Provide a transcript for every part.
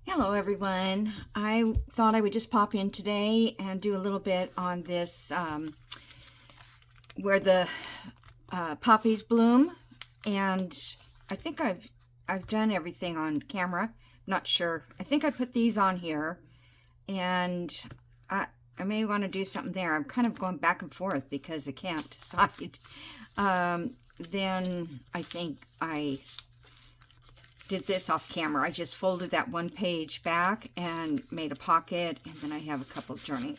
Hello everyone. I thought I would just pop in today and do a little bit on this where the poppies bloom, and I think I've done everything on camera. Not sure. I think I put these on here, and I may want to do something there. I'm kind of going back and forth because I can't decide. Then I think I did this off camera. I just folded that one page back and made a pocket, and then I have a couple of journaling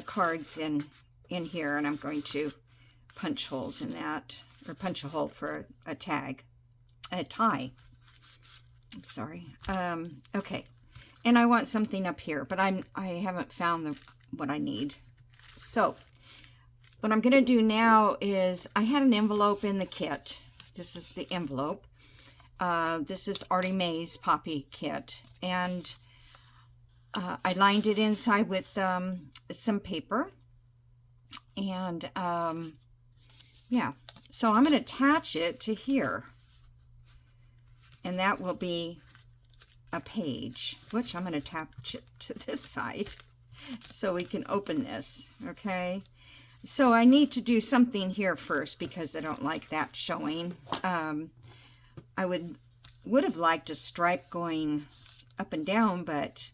cards in here, and I'm going to punch holes in that, or punch a hole for a tie. I'm sorry. Okay, and I want something up here, but I haven't found what I need. So what I'm going to do now is I had an envelope in the kit. This is the envelope. This is Artie Mae's Poppy kit, and I lined it inside with some paper, and yeah, so I'm going to attach it to here, and that will be a page, which I'm going to attach it to this side so we can open this. Okay, so I need to do something here first because I don't like that showing. I would have liked a stripe going up and down, but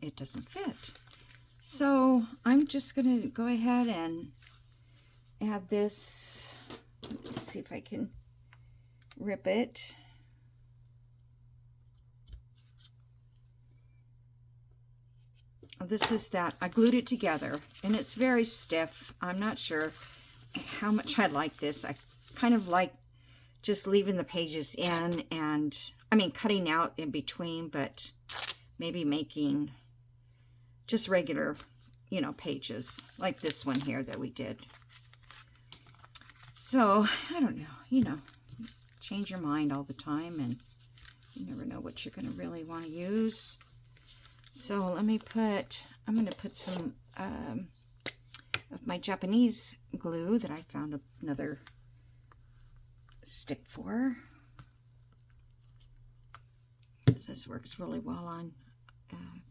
it doesn't fit. So I'm just going to go ahead and add this. Let me see if I can rip it. This is that. I glued it together, and it's very stiff. I'm not sure how much I like this. I kind of like just leaving the pages in, and I mean cutting out in between, but maybe making just regular, pages like this one here that we did. So I don't know, change your mind all the time, and you never know what you're going to really want to use. So I'm going to put some of my Japanese glue that I found another stick for. This works really well on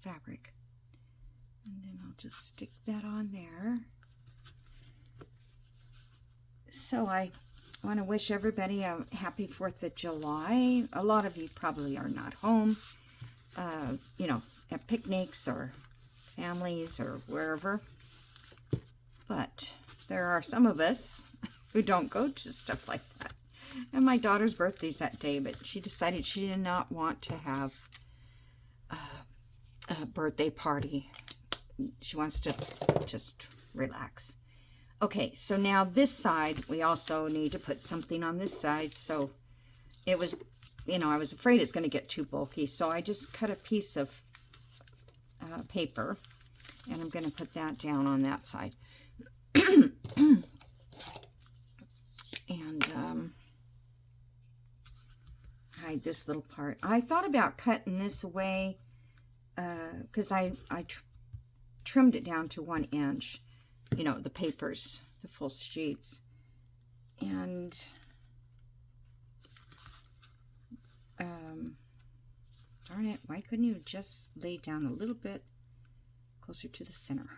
fabric, and then I'll just stick that on there. So I want to wish everybody a happy 4th of July. A lot of you probably are not home, at picnics or families or wherever, but there are some of us who don't go to stuff like that. And my daughter's birthday's that day, but she decided she did not want to have a birthday party. She wants to just relax. Okay, so now this side, we also need to put something on this side. So it was, I was afraid it's going to get too bulky. So I just cut a piece of paper, and I'm going to put that down on that side. And hide this little part. I thought about cutting this away because I trimmed it down to 1 inch, the papers, the full sheets, and darn it, why couldn't you just lay down a little bit closer to the center?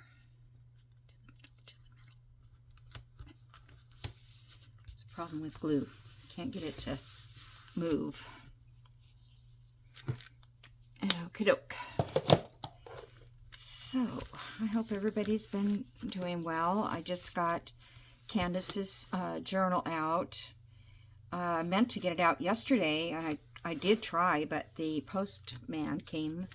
To the middle. It's a problem with glue. Can't get it to move. Okie doke. So I hope everybody's been doing well. I just got Candace's journal out. I meant to get it out yesterday, and I did try, but the postman came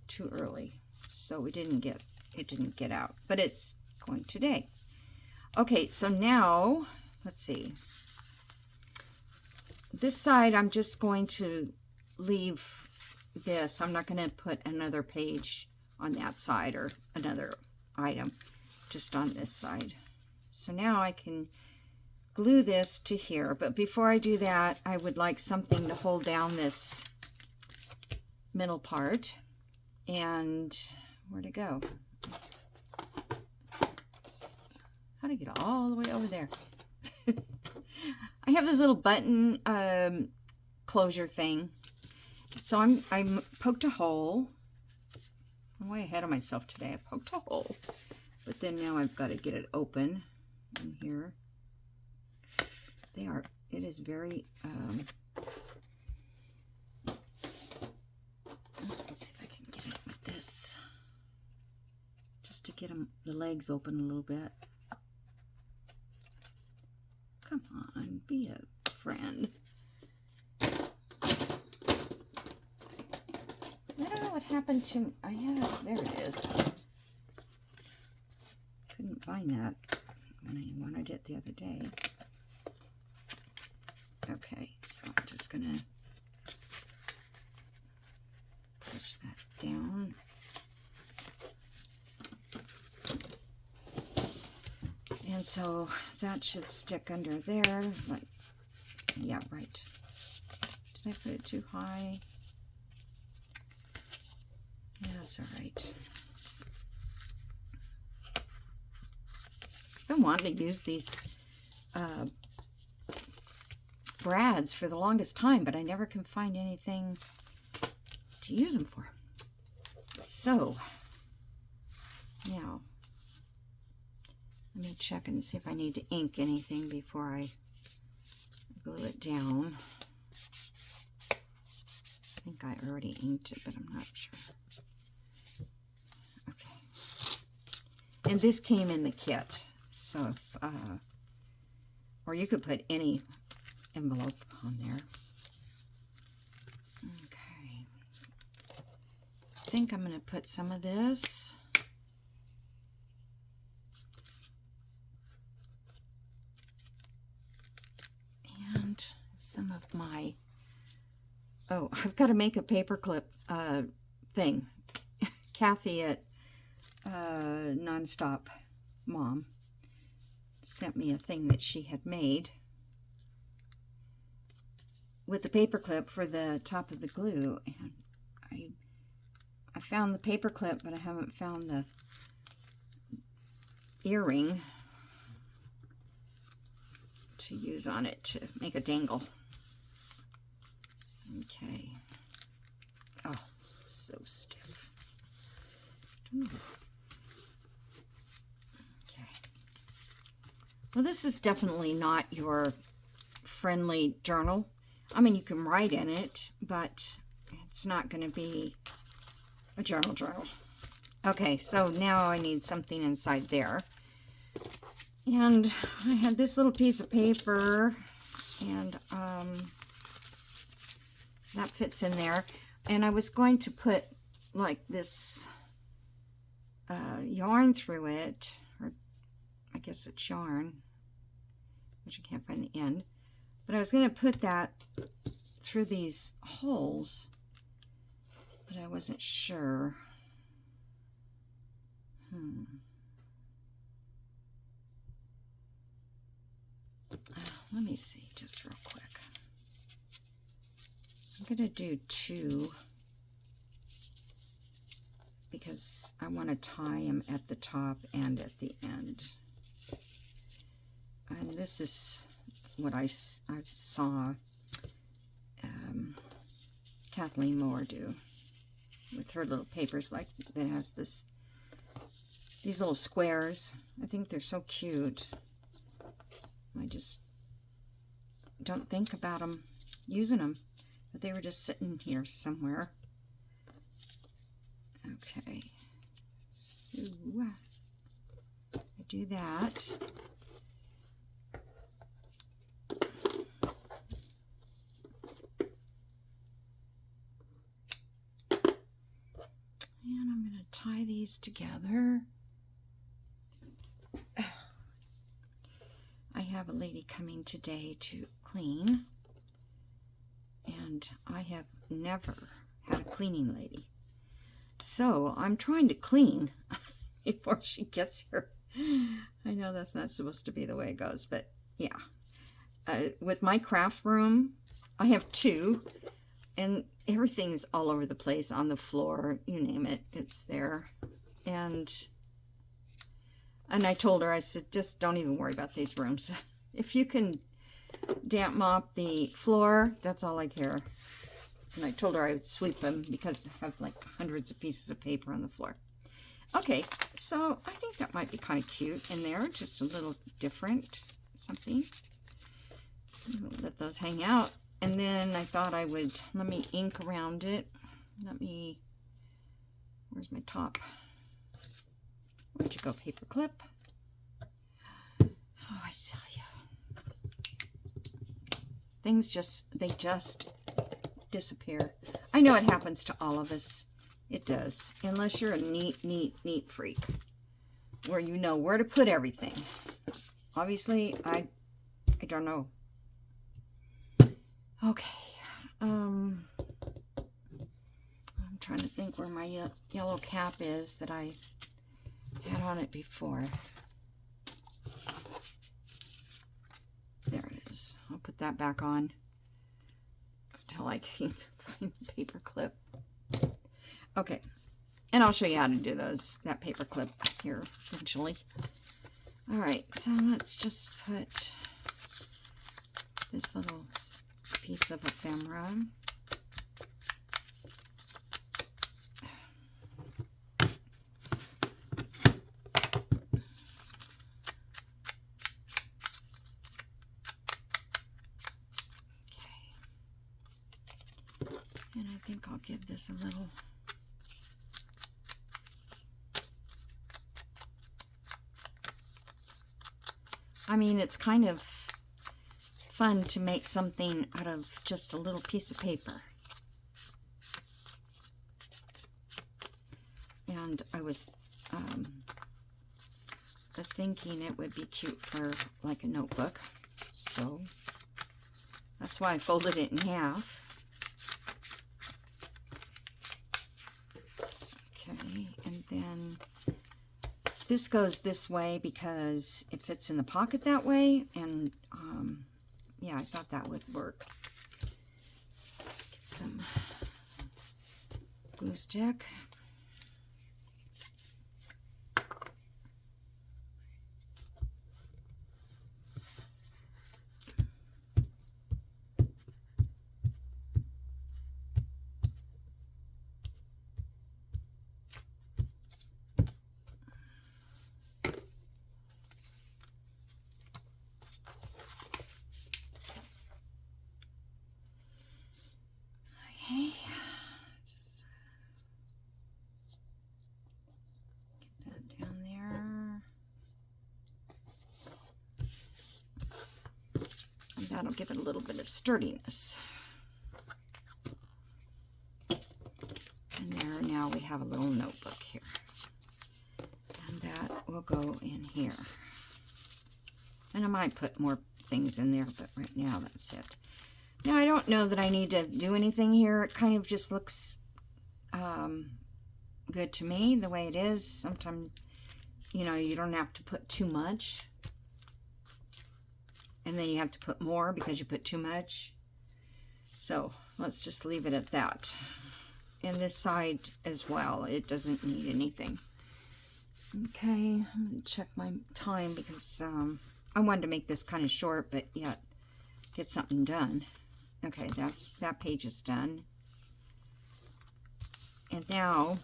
too early, so it didn't get out. But it's going today. Okay, so now let's see. This side, I'm just going to leave this. I'm not going to put another page on that side or another item, just on this side. So now I can glue this to here. But before I do that, I would like something to hold down this middle part. And where'd it go? How to get all the way over there? I have this little button closure thing, So I poked a hole. I'm way ahead of myself today. I poked a hole, but then now I've got to get it open in here. It is very, let's see if I can get it with this, just to get the legs open a little bit. Come on, be a friend. I don't know what happened to, there it is. Couldn't find that when I wanted it the other day. Okay, so I'm just gonna push that down. And so that should stick under there. Like, yeah, right. Did I put it too high? Yeah, that's all right. I've been wanting to use these brads for the longest time, but I never can find anything to use them for. So now let me check and see if I need to ink anything before I glue it down. I think I already inked it, but I'm not sure. Okay. And this came in the kit, so or you could put any envelope on there. Okay. I think I'm going to put some of this. And some of my, oh, I've got to make a paperclip thing. Kathy at Nonstop Mom sent me a thing that she had made with the paper clip for the top of the glue, and I found the paper clip, but I haven't found the earring to use on it to make a dangle. Okay. Oh, this is so stiff. Okay. Well, this is definitely not your friendly journal. I mean, you can write in it, but it's not going to be a journal. Okay, so now I need something inside there. And I had this little piece of paper, and that fits in there. And I was going to put like this yarn through it, or I guess it's yarn, which I can't find the end. But I was going to put that through these holes, but I wasn't sure. Let me see just real quick. I'm going to do 2 because I want to tie them at the top and at the end. And this is what I saw Kathleen Moore do with her little papers, like that has these little squares. I think they're so cute. I just don't think about them using them, but they were just sitting here somewhere. Okay, so I do that. And I'm going to tie these together. I have a lady coming today to clean, and I have never had a cleaning lady. So I'm trying to clean before she gets here. I know that's not supposed to be the way it goes, but yeah. With my craft room, I have 2, and everything's all over the place, on the floor, you name it, it's there. And I told her, I said, just don't even worry about these rooms. If you can damp mop the floor, that's all I care. And I told her I would sweep them because I have like hundreds of pieces of paper on the floor. Okay, so I think that might be kind of cute in there, just a little different something. We'll let those hang out. And then I thought I would, let me ink around it. Where's my top? Where'd you go, paper clip? Oh, I tell you. Things they just disappear. I know it happens to all of us. It does. Unless you're a neat freak. Where you know where to put everything. Obviously, I don't know. Okay. I'm trying to think where my yellow cap is that I had on it before. There it is. I'll put that back on until I can find the paper clip. Okay, and I'll show you how to do that paper clip here eventually. All right, so let's just put this little piece of ephemera. And I think I'll give this a little. I mean, it's kind of fun to make something out of just a little piece of paper. And I was thinking it would be cute for like a notebook. So that's why I folded it in half. Okay, and then this goes this way because it fits in the pocket that way, and yeah, I thought that would work. Get some glue stick. Okay, just get that down there. And that'll give it a little bit of sturdiness. And there, now we have a little notebook here. And that will go in here. And I might put more things in there, but right now that's it. Now, I don't know that I need to do anything here. It kind of just looks good to me the way it is. Sometimes, you know, you don't have to put too much. And then you have to put more because you put too much. So, let's just leave it at that. And this side as well, it doesn't need anything. Okay, I'm going to check my time because I wanted to make this kind of short, but yet get something done. Okay, that page is done. And now,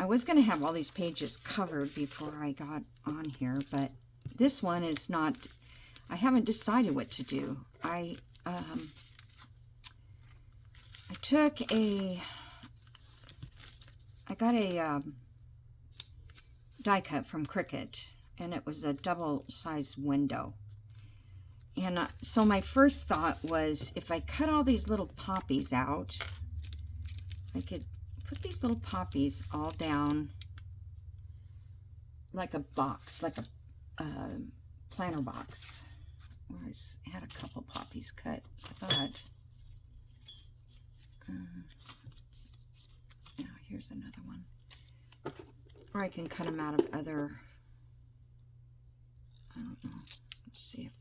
I was going to have all these pages covered before I got on here, but this one is not, I haven't decided what to do. I got a die cut from Cricut, and it was a double-sized window. And so my first thought was, if I cut all these little poppies out, I could put these little poppies all down like a box, like a planter box. Where I had a couple poppies cut, but now here's another one. Or I can cut them out of other, I don't know, let's see if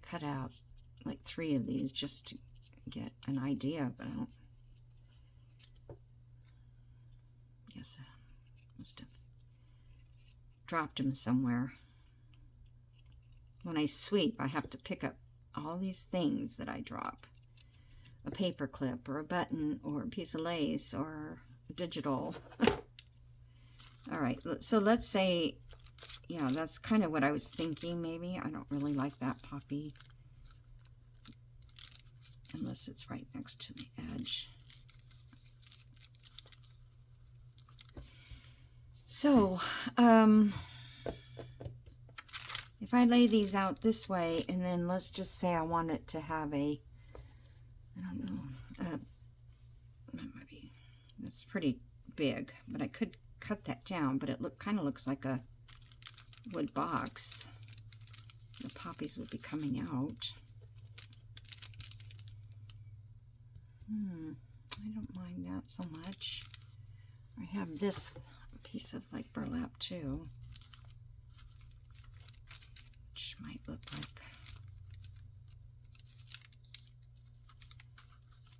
cut out like 3 of these just to get an idea, but I don't guess I must have dropped them somewhere. When I sweep, I have to pick up all these things that I drop. A paper clip or a button or a piece of lace or digital. All right, so let's say, yeah, that's kind of what I was thinking maybe. I don't really like that poppy unless it's right next to the edge. So, if I lay these out this way, and then let's just say I want it to have a, I don't know, that might be, that's pretty big, but I could cut that down, but it kind of looks like a wood box. The poppies would be coming out. I don't mind that so much. I have this piece of like burlap too, which might look like,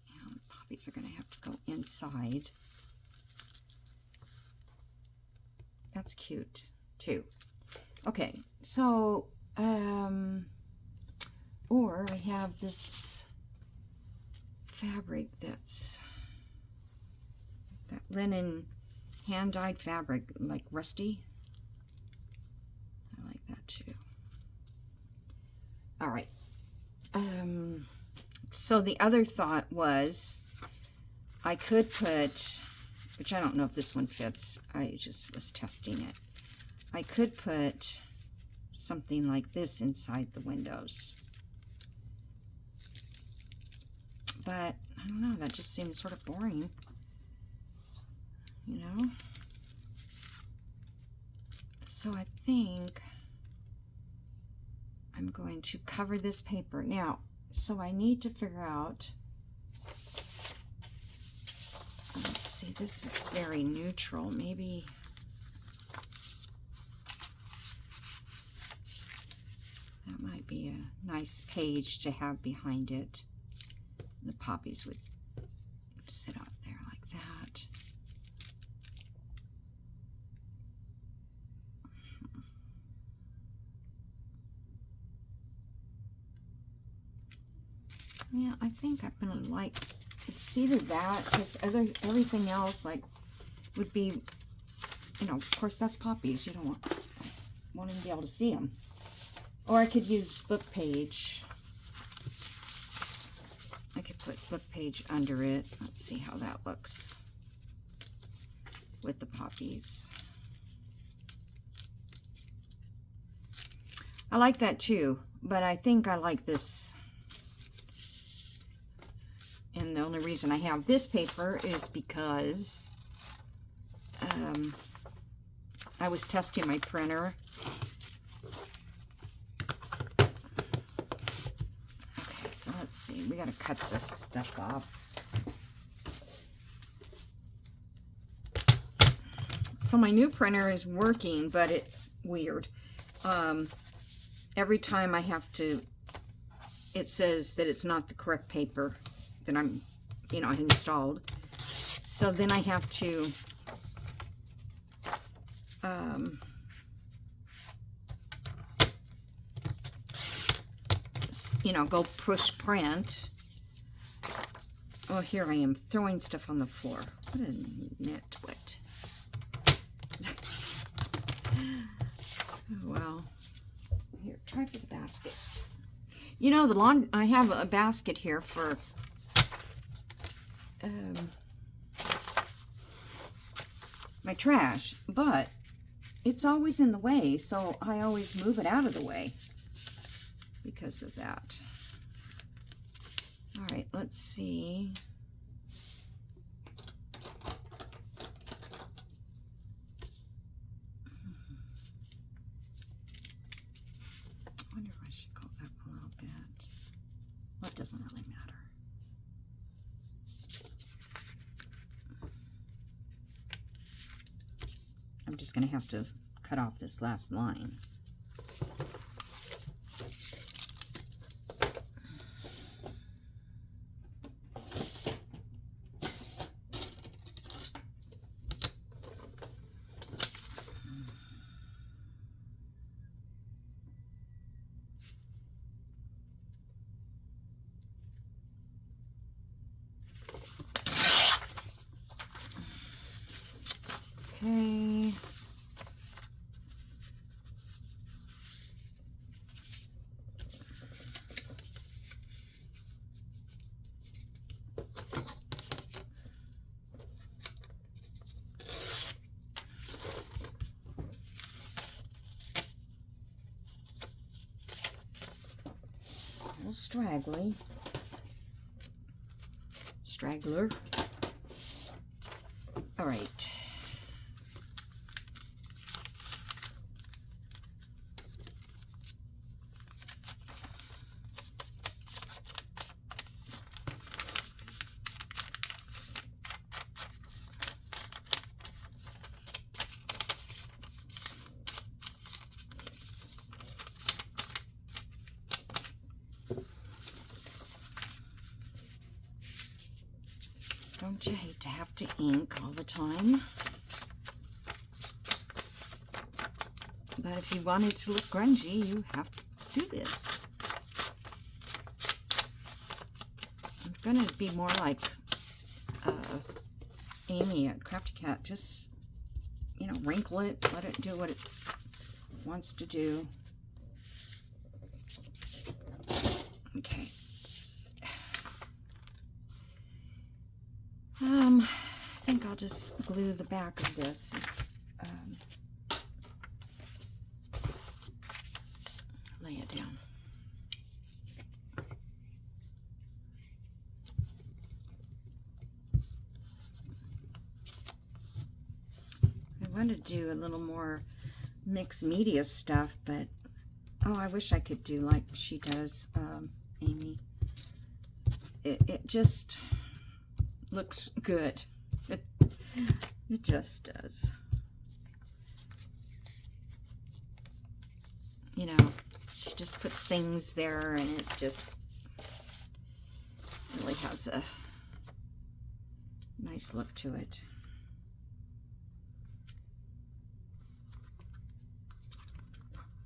yeah, the poppies are going to have to go inside. That's cute too. Okay, so or I have this fabric that's that linen hand-dyed fabric, like rusty. I like that too. All right. So the other thought was I could put, which I don't know if this one fits, I just was testing it. I could put something like this inside the windows. But I don't know, that just seems sort of boring, you know? So I think I'm going to cover this paper. Now, so I need to figure out, let's see, this is very neutral. Maybe, that might be a nice page to have behind it. The poppies would sit out there like that. Yeah, I think I'm gonna like, it's either that, because everything else like would be, you know, of course that's poppies. You don't want to be able to see them. Or I could use book page. I could put book page under it. Let's see how that looks with the poppies. I like that too, but I think I like this. And the only reason I have this paper is because I was testing my printer. Okay, so let's see. We got to cut this stuff off. So my new printer is working, but it's weird. Every time I have to, it says that it's not the correct paper that I'm, you know, I installed. So then I have to you know, go push print. Oh, here I am throwing stuff on the floor. What a nitwit. Oh, well, here, try for the basket. You know, I have a basket here for my trash, but it's always in the way, so I always move it out of the way because of that. All right, let's see. I wonder if I should go up a little bit. Well, it doesn't really matter. I'm just going to have to cut off this last line. little straggly. Straggler. All right. Don't you hate to have to ink all the time? But if you want it to look grungy, you have to do this. I'm gonna be more like Amy at Crafty Cat. Just, you know, wrinkle it, let it do what it wants to do. Okay. I think I'll just glue the back of this. Lay it down. I want to do a little more mixed media stuff, but oh, I wish I could do like she does, Amy. It just looks good. It just does. You know, she just puts things there and it just really has a nice look to it.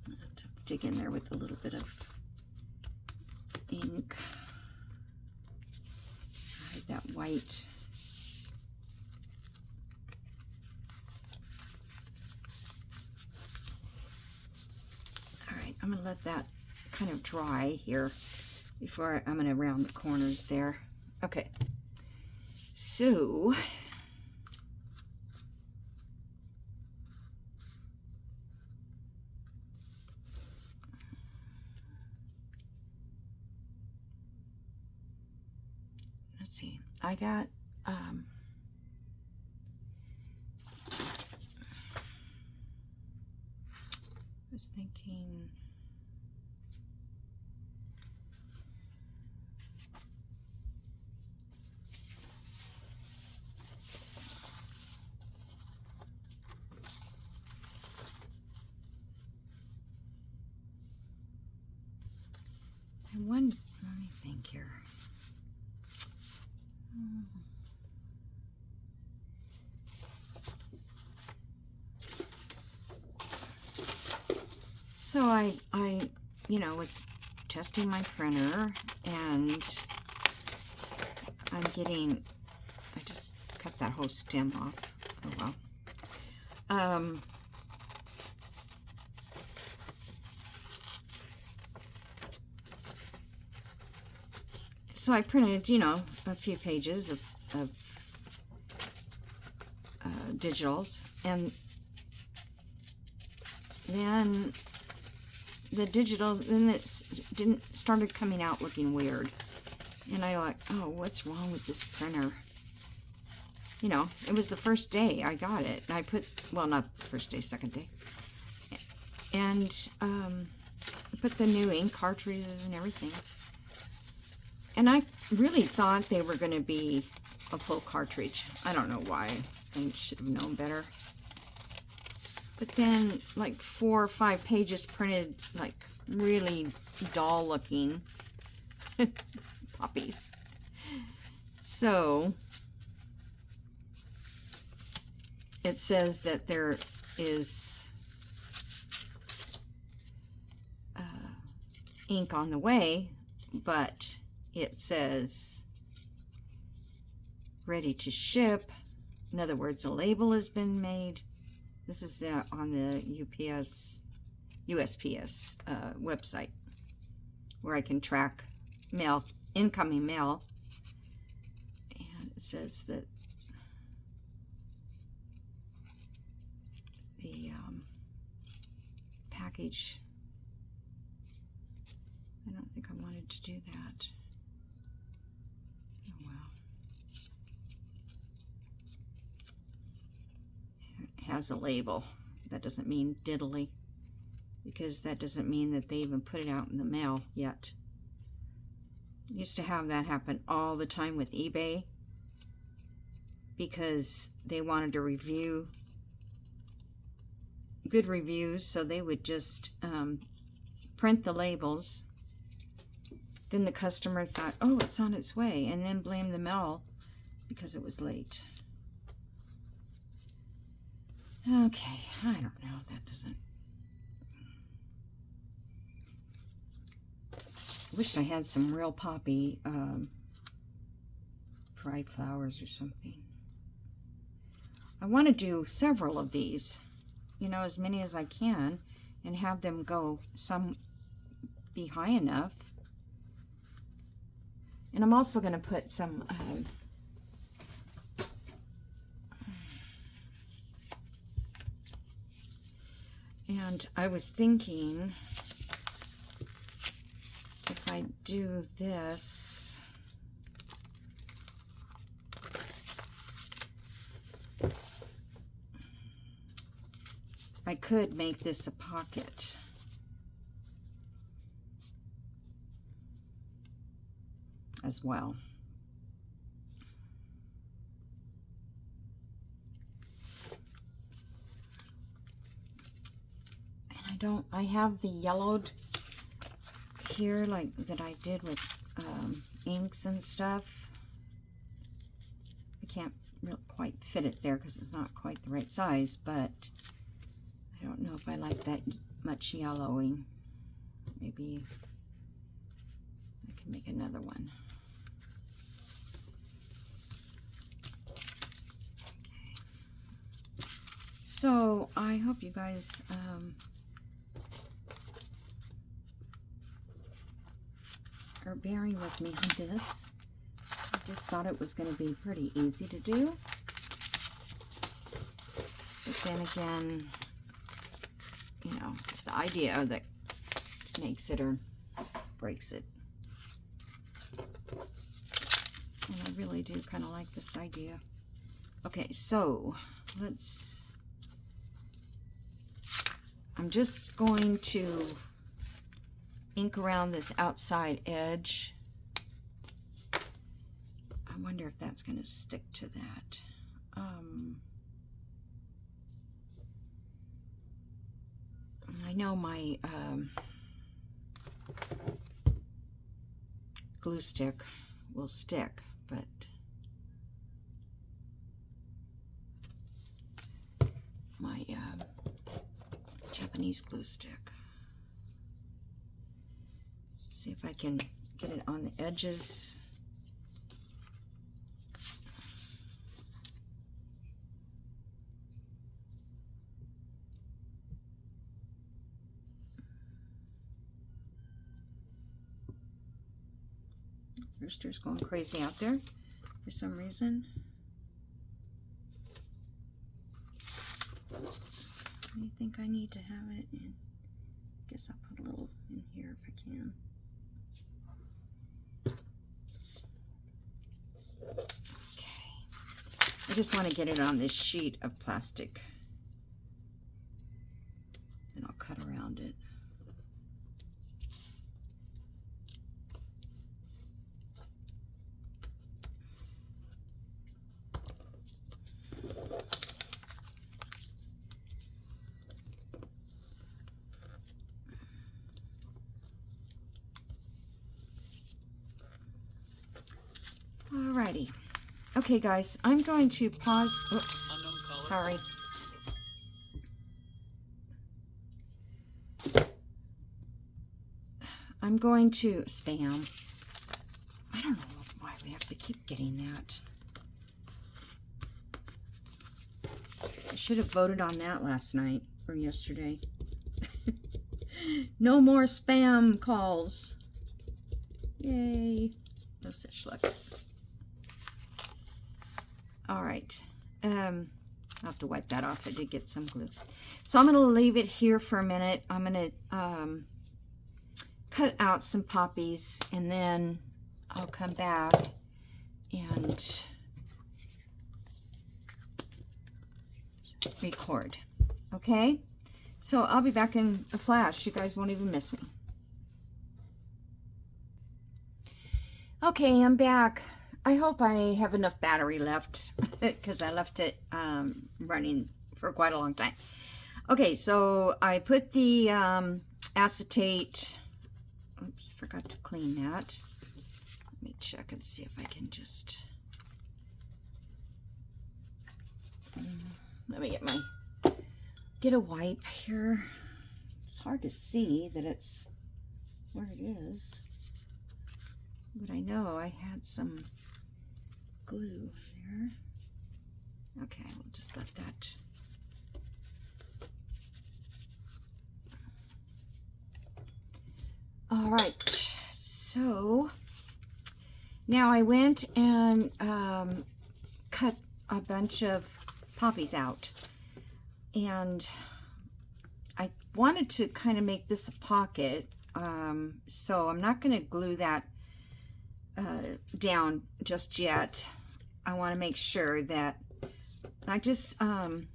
I'll have to dig in there with a little bit of ink. Hide that white. I'm going to let that kind of dry here before I'm going to round the corners there. Okay, so let's see. I got I was thinking let me think here. So I you know, was testing my printer and I'm getting, I just cut that whole stem off. Oh well. So I printed, you know, a few pages of digitals, and then the digital, then it started coming out looking weird, and I like, oh, what's wrong with this printer? You know, it was the first day I got it, and I put, well, not the first day, second day, and I put the new ink cartridges and everything. And I really thought they were going to be a full cartridge. I don't know why. I should have known better. But then, like 4 or 5 pages printed, like really dull looking poppies. So, it says that there is ink on the way, but it says ready to ship. In other words, a label has been made. This is on the USPS website, where I can track mail, incoming mail. And it says that the package, I don't think I wanted to do that. Oh well. It has a label. That doesn't mean diddly, because that doesn't mean that they even put it out in the mail yet. I used to have that happen all the time with eBay, because they wanted to review good reviews, so they would just print the labels. Then the customer thought, oh, it's on its way, and then blamed the mail because it was late. Okay, I don't know. That doesn't... I wish I had some real poppy dried flowers or something. I want to do several of these, you know, as many as I can, and have them go, some be high enough. And I'm also going to put some and I was thinking, if I do this, I could make this a pocket. As well. And I have the yellowed here, like that I did with inks and stuff. I can't quite fit it there because it's not quite the right size, but I don't know if I like that much yellowing. Maybe I can make another one. So I hope you guys are bearing with me on this. I just thought it was going to be pretty easy to do. But then again, you know, it's the idea that makes it or breaks it. And I really do kind of like this idea. Okay, so I'm just going to ink around this outside edge. I wonder if that's going to stick to that. I know my glue stick will stick, but my Japanese glue stick. See if I can get it on the edges. Rooster's going crazy out there for some reason. I think I need to have it in. I guess I'll put a little in here if I can. Okay. I just want to get it on this sheet of plastic. Then I'll cut around it. Alrighty. Okay, guys, I'm going to pause. Oops, sorry. I'm going to spam. I don't know why we have to keep getting that. I should have voted on that last night or yesterday. No more spam calls. Yay. No such luck. All right. I'll have to wipe that off. I did get some glue. So I'm going to leave it here for a minute. I'm going to cut out some poppies, and then I'll come back and record. Okay, so I'll be back in a flash. You guys won't even miss me. Okay, I'm back. I hope I have enough battery left because I left it running for quite a long time. Okay, so I put the acetate. Oops, forgot to clean that. Let me check and see if I can just. Let me get a wipe here. It's hard to see that it's where it is, but I know I had some glue there. Okay, we'll just let that. All right, so now I went and cut a bunch of poppies out, and I wanted to kind of make this a pocket, so I'm not going to glue that down just yet. I want to make sure that I just from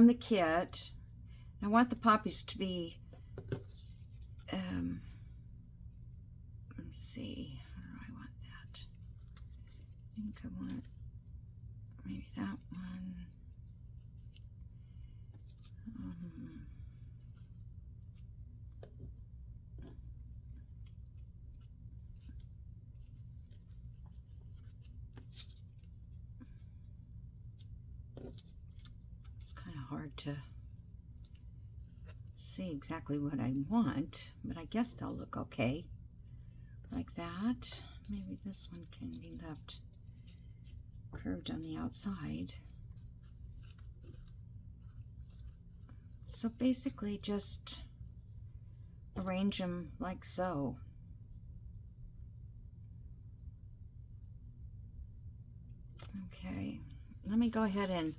the kit, I want the poppies to be let's see, how do I want that? I think I want maybe that one. It's kind of hard to see exactly what I want, but I guess they'll look okay like that. Maybe this one can be left curved on the outside. So basically just arrange them like so. Okay, let me go ahead and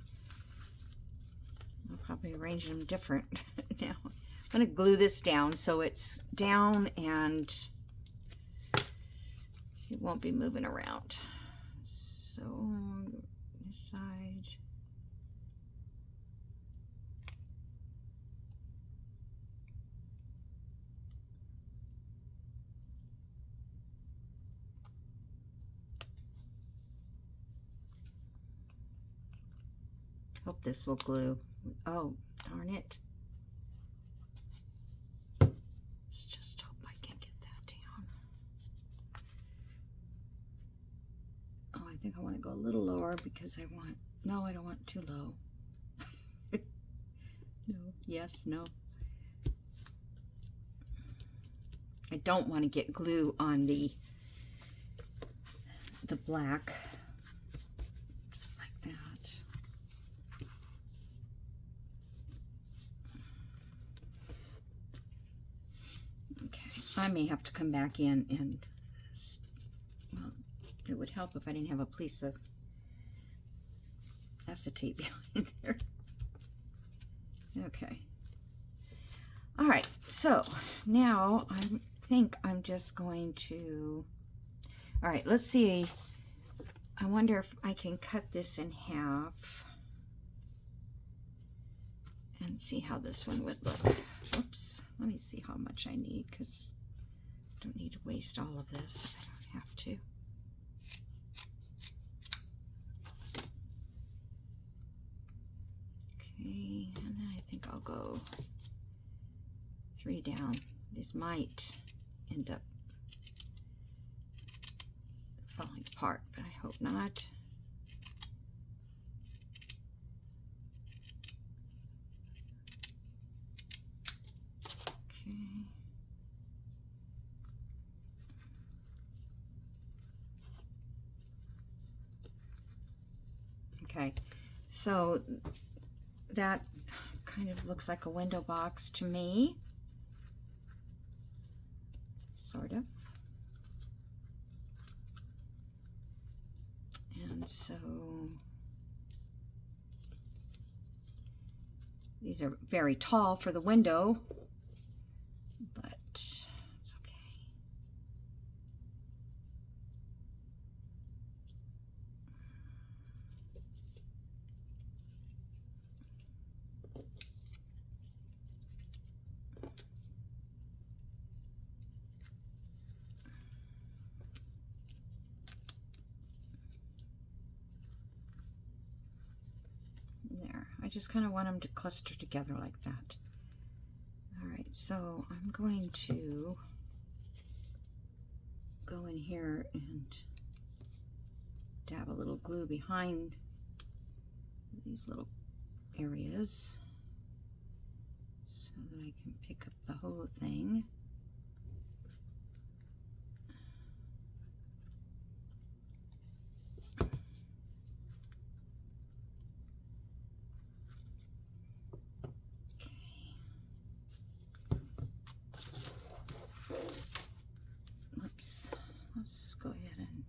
I'll probably arrange them different now. I'm going to glue this down so it's down and it won't be moving around. So this side. Hope this will glue. Oh, darn it. Let's just hope I can get that down. Oh, I think I want to go a little lower because I want, no, I don't want too low. No, yes, no. I don't want to get glue on the black. Just like that. Okay, I may have to come back in and, well, it would help if I didn't have a piece of acetate behind there. Okay. All right, so now I think I'm just going to, all right, let's see. I wonder if I can cut this in half and see how this one would look. Oops, let me see how much I need because I don't need to waste all of this if I don't have to. Okay, and then I think I'll go 3 down. These might end up falling apart, but I hope not. Okay. Okay, so that kind of looks like a window box to me. Sort of. And so these are very tall for the window, but just kind of want them to cluster together like that. All right, so I'm going to go in here and dab a little glue behind these little areas so that I can pick up the whole thing. Oops, let's go ahead and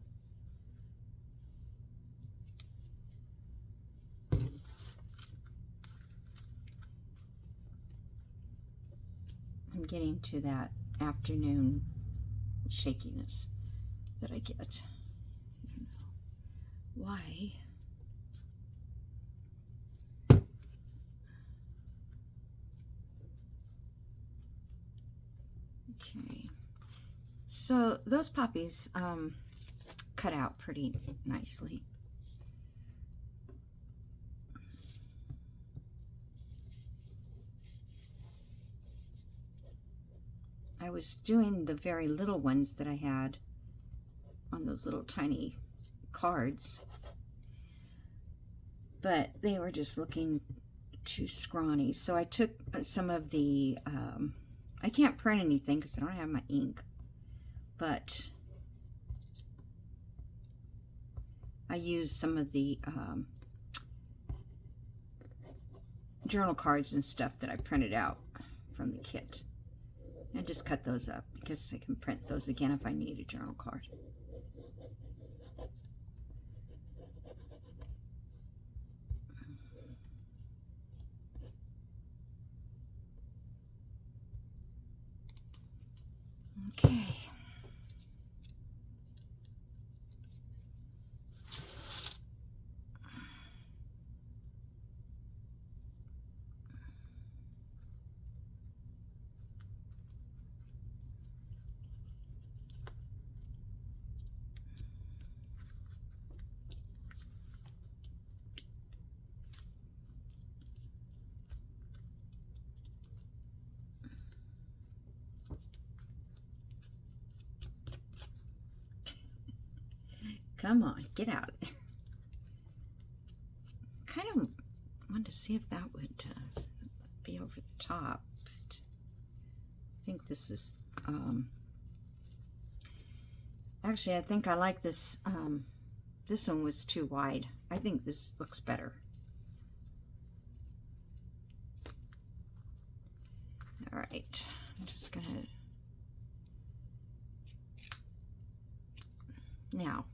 I'm getting to that afternoon shakiness that I get. I don't know why. Okay, so those poppies cut out pretty nicely. I was doing the very little ones that I had on those little tiny cards, but they were just looking too scrawny. So I took some of the, I can't print anything because I don't have my ink, but I used some of the journal cards and stuff that I printed out from the kit. And just cut those up because I can print those again if I need a journal card. Okay. Come on, get out of there. Kind of wanted to see if that would be over the top. But I think this is, actually I think I like this, this one was too wide. I think this looks better. All right, I'm just gonna, now,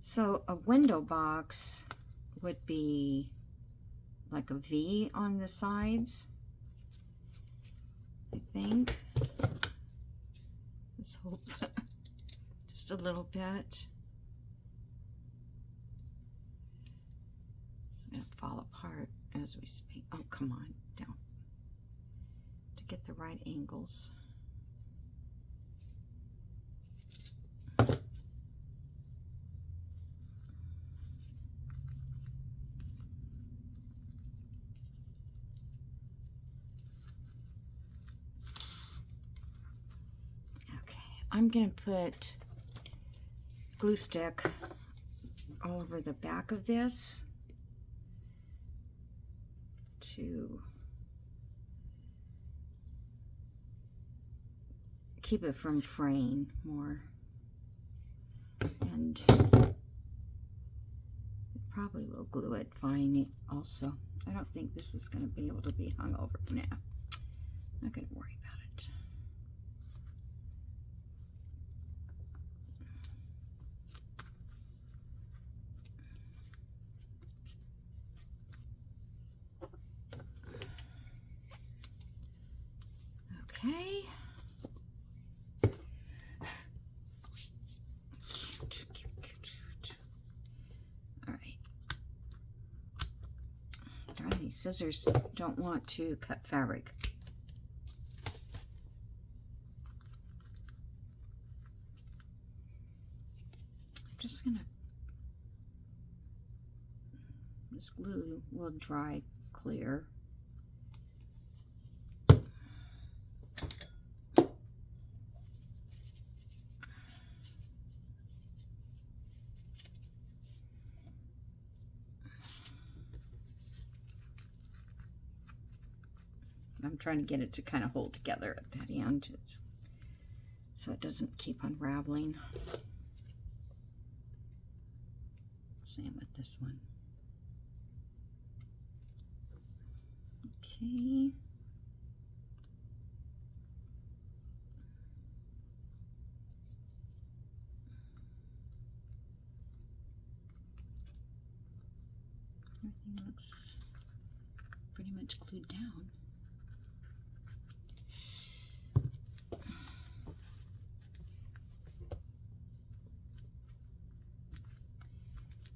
so a window box would be like a V on the sides, I think. Let's hope. Just a little bit. It's gonna fall apart as we speak. Oh, come on, down. To get the right angles. I'm going to put glue stick all over the back of this to keep it from fraying more. And it probably will glue it fine also. I don't think this is going to be able to be hung over now. Not going to worry about it. Okay. All right. Darn, these scissors don't want to cut fabric. I'm just gonna This glue will dry clear. I'm trying to get it to kind of hold together at that end so it doesn't keep unraveling. Same with this one. Okay. Everything looks pretty much glued down.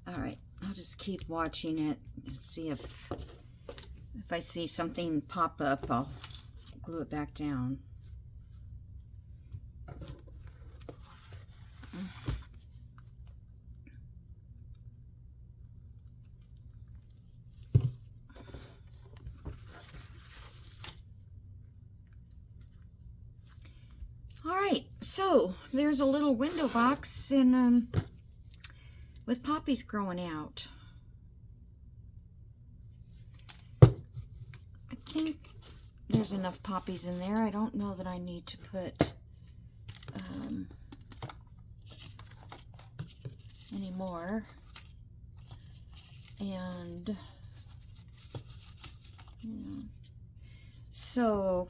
All right, I'll just keep watching it and see if I see something pop up, I'll glue it back down. All right, so there's a little window box and with poppies growing out. I think there's enough poppies in there. I don't know that I need to put any more. And yeah. So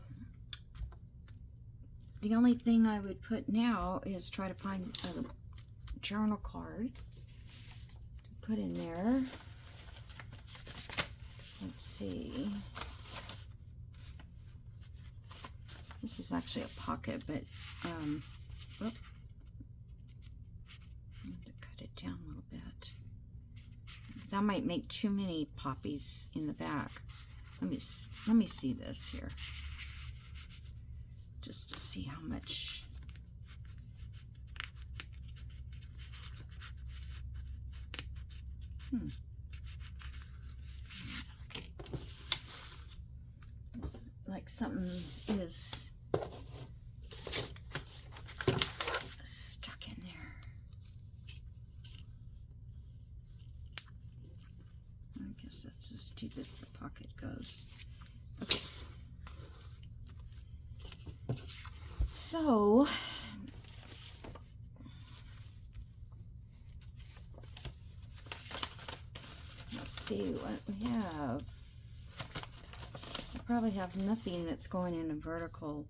the only thing I would put now is try to find a journal card to put in there. Let's see. This is actually a pocket, but I'm going to cut it down a little bit. That might make too many poppies in the back. Let me see this here, just to see how much. It's like something is stuck in there. I guess that's as deep as the pocket goes. Okay. So let's see what we have. I probably have nothing that's going in a vertical.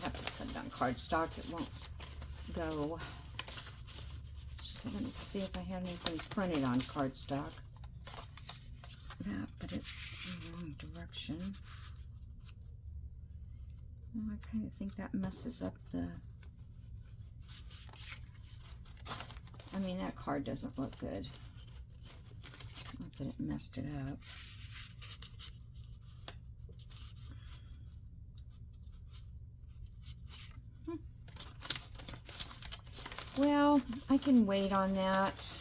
I have to put it on cardstock. It won't go. Just going to see if I have anything printed on cardstock. That, but it's in the wrong direction. Well, I kind of think that messes up the. I mean, that card doesn't look good. Not that it messed it up. Well, I can wait on that.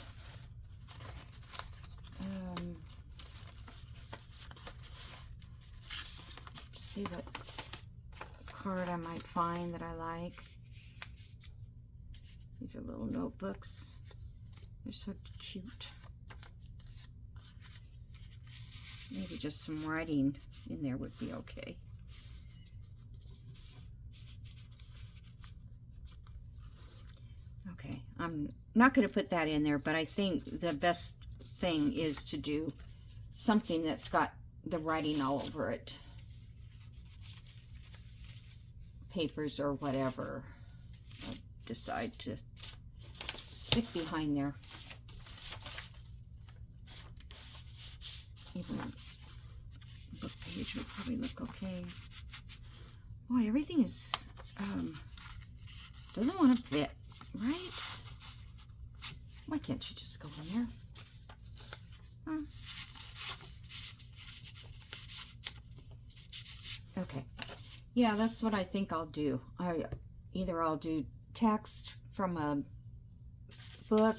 See what card I might find that I like. These are little notebooks. They're so cute. Maybe just some writing in there would be okay. Okay, I'm not going to put that in there, but I think the best thing is to do something that's got the writing all over it. Papers or whatever I decide to stick behind there. Even a book page would probably look okay. Boy, everything is doesn't want to fit, right? Why can't you just go in there? Huh? Okay. Yeah, that's what I think I'll do. Either I'll do text from a book,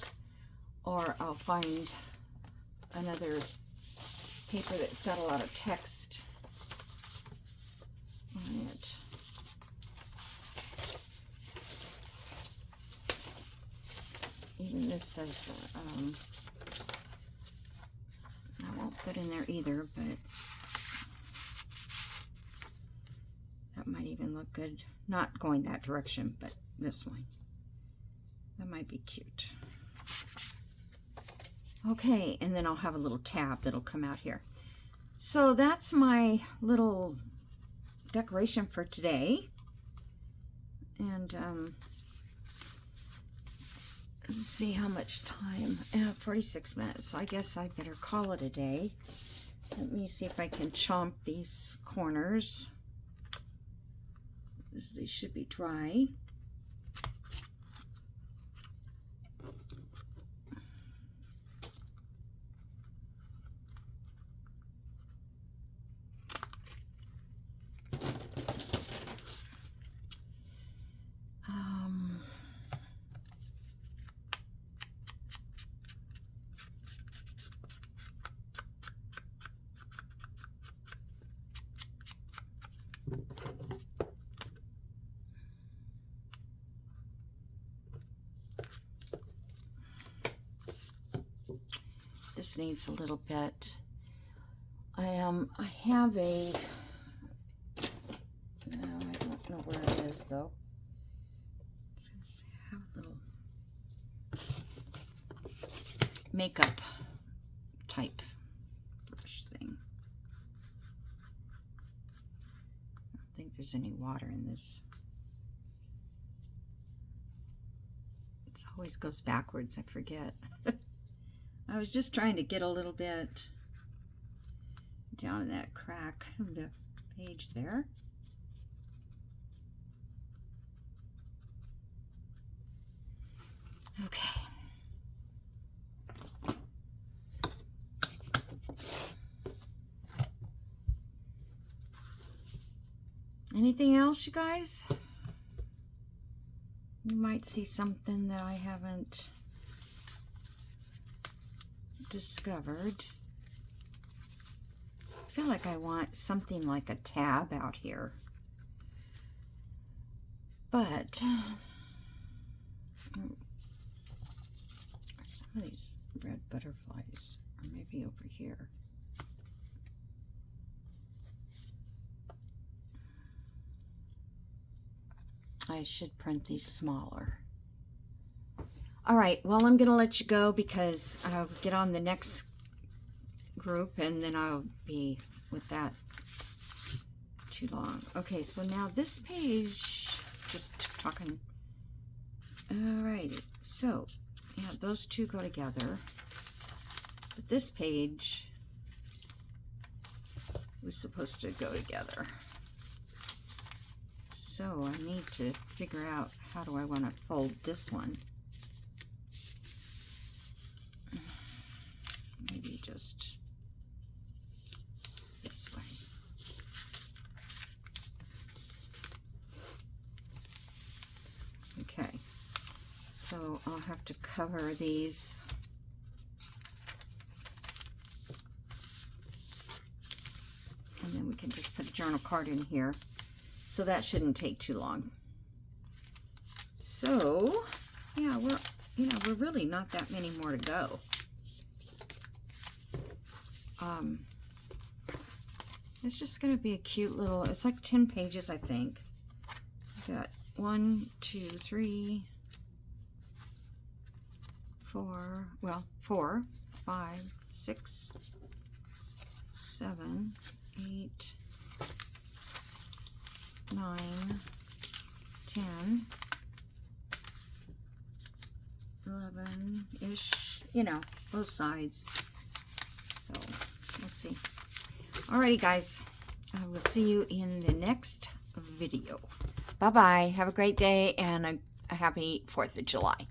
or I'll find another paper that's got a lot of text on it. Even this says, I won't put in there either, but that might even look good. Not going that direction, but this one. That might be cute. Okay, and then I'll have a little tab that'll come out here. So that's my little decoration for today. And let's see how much time. 46 minutes. So I guess I better call it a day. Let me see if I can chomp these corners. They should be dry. This needs a little bit. I have a, no, I don't know where it is though. I was gonna say I have a little makeup type brush thing. I don't think there's any water in this. It always goes backwards, I forget. I was just trying to get a little bit down in that crack of the page there. Okay. Anything else, you guys? You might see something that I haven't discovered. I feel like I want something like a tab out here, but some of these red butterflies are maybe over here. I should print these smaller. All right, well, I'm going to let you go because I'll get on the next group and then I'll be with that too long. Okay, so now this page, just talking. All right, so yeah, those two go together. But this page was supposed to go together. So I need to figure out how do I want to fold this one. Maybe just this way. Okay, so I'll have to cover these. And then we can just put a journal card in here. So that shouldn't take too long. So, yeah, we're really not that many more to go. It's just going to be a cute little, it's like 10 pages, I think. We've got 1, 2, 3, 4, well, 4, 5, 6, 7, 8, 9, 10, 11-ish, you know, both sides. So we'll see. Alrighty, guys. I will see you in the next video. Bye-bye. Have a great day and a happy 4th of July.